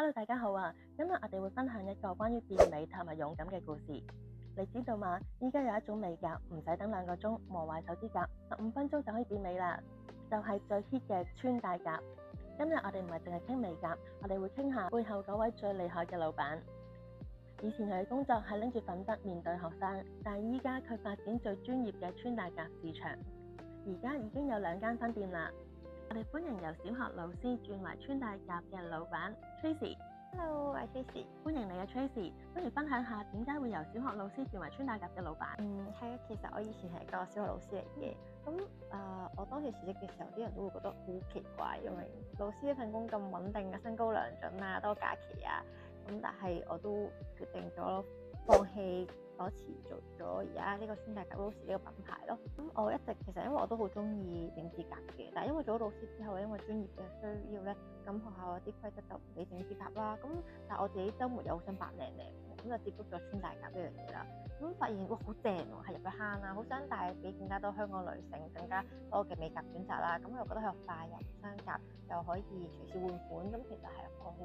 Hello，大家好啊！今日我哋會分享一個關於變美同埋勇敢嘅故事。你知道嗎？依家有一種美甲唔使等2個鐘，磨壞手指甲15分鐘就可以變美啦，就係最 hit 嘅穿戴甲。今日我哋唔係淨係傾美甲，我哋會傾下背後嗰位最厲害嘅老闆。以前佢嘅工作係拎住粉筆面對學生，但係依家佢發展最專業嘅穿戴甲市場，而家已經有2間分店啦。我哋歡迎由小學老師轉為穿戴甲嘅老闆 Tracy。Hello， 我係 Tracy， 歡迎你啊 Tracy。不如分享下點解會由小學老師轉為穿戴甲嘅老闆？係啊，其實我以前係個小學老師嚟嘅。咁我當時辭職嘅時候，啲人都會覺得好奇怪，因為老師一份工咁穩定嘅，薪高糧準啊，多假期啊。咁但係我都決定咗放棄嗰時做咗而家呢個穿戴甲 Rose 呢個品牌咯。咁我一直其實因為我都好中意整指甲嘅，但係因為做咗老師之後咧，因為專業嘅需要咧，咁學校有啲規則就唔俾整指甲啦。咁但係我自己週末又好想白靚靚，咁就接觸咗穿戴甲呢樣嘢啦。咁發現哇好正喎，係入咗坑啦，好想帶俾更加多香港女性更加多嘅美甲選擇啦。咁又覺得佢又快又唔傷甲，又可以隨時換款，咁其實係我好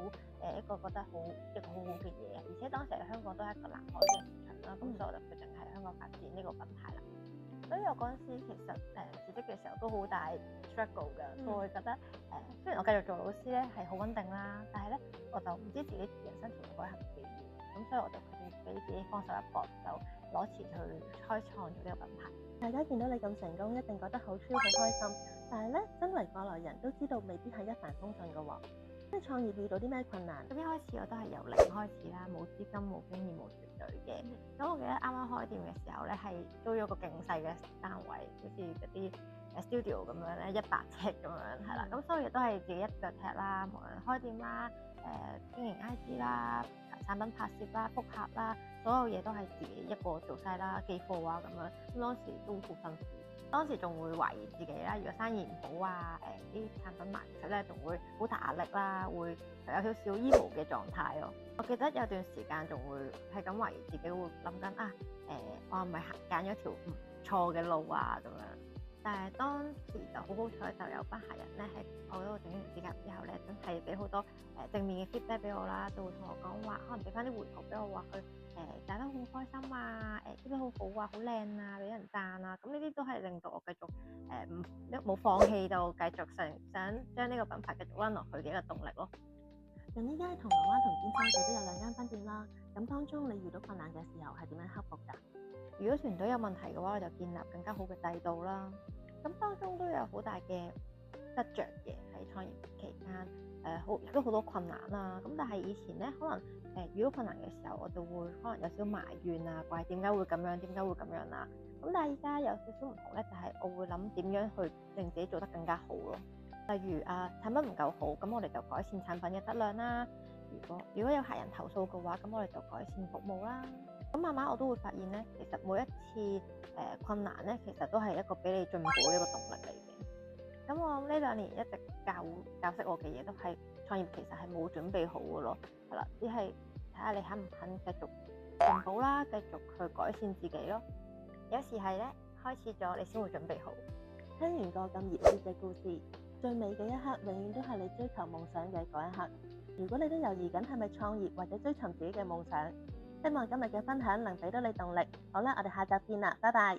一個覺得一個好好嘅嘢。而且當時喺香港都係一個藍海嘅市場啦，咁所以我就決定喺香港發展呢個品牌啦。所以我嗰陣時其實辭職嘅時候都好大 struggle 㗎，我會覺得雖然我繼續做老師咧係好穩定啦，但係咧我就唔知自己人生條路改行幾遠，咁所以我就決定俾自己放手一搏，就攞錢去開創咗呢個品牌。大家見到你咁成功，一定覺得好 thrill 好開心。但係咧，身為過來人都知道未必係一帆風順㗎喎。即係創業遇到啲咩困難？咁一開始我都係由零開始啦，冇資金、冇經驗、冇團隊嘅。咁我記得啱啱開店嘅時候咧，係租咗個勁細嘅單位，好似嗰啲studio 咁樣咧，100尺咁樣係啦。咁所以都係自己一腳踢啦，無論開店啦、經營 IG 啦、產品拍攝啦、複客啦，所有嘢都係自己一個做晒啦，寄貨啊咁樣。咁當時都好辛苦。當時仲會懷疑自己啦，如果生意唔好啊，啲產品賣唔出咧，仲會好大壓力啦，會有少少 emo 嘅狀態咯。我記得有段時間仲會係咁懷疑自己，會諗緊啊，我係咪揀咗條唔錯嘅路啊咁樣？但係當時就好好彩，就有班客人咧喺我嗰度整完指甲之後咧，真係俾好多正面嘅 feedback 俾我啦，就會同我講話，可能俾翻啲回覆俾我話佢戴得好開心啊，做得好好啊，好靚啊，俾人讚啊，咁呢啲都係令到我繼續冇放棄到繼續想將呢個品牌繼續 run 落去嘅一個動力咯。咁依家喺銅鑼灣同尖沙咀都有2間分店啦。咁當中你遇到困難嘅時候係點樣克服㗎？如果團隊有問題嘅話，我就建立更加好嘅制度啦。咁當中都有好大嘅得着嘅，喺創業期間，亦都好多困難啦。咁但係以前咧，可能遇到困難嘅時候，我就會可能有少少埋怨啊，怪點解會咁樣，點解會咁樣啦。咁但係而家有少少唔同咧，就係我會諗點樣去令自己做得更加好咯。例如產品唔夠好，咁我哋就改善產品嘅質量啦。如果有客人投訴嘅話，咁我哋就改善服務啦。咁慢慢我都會發現咧，其實每一次困難咧，其實都係一個俾你進步嘅一個動力嚟嘅。咁我呢2年一直教識我嘅嘢，都係創業其實係冇準備好嘅咯，係啦，只係睇下你肯唔肯繼續進步啦，繼續去改善自己咯。有時係咧開始咗，你先會準備好。聽完個咁熱血嘅故事，最美嘅一刻永遠都係你追求夢想嘅嗰一刻。如果你都猶豫緊係咪創業或者追尋自己嘅夢想，希望今日嘅分享能俾到你動力。好啦，我哋下集見啦，拜拜。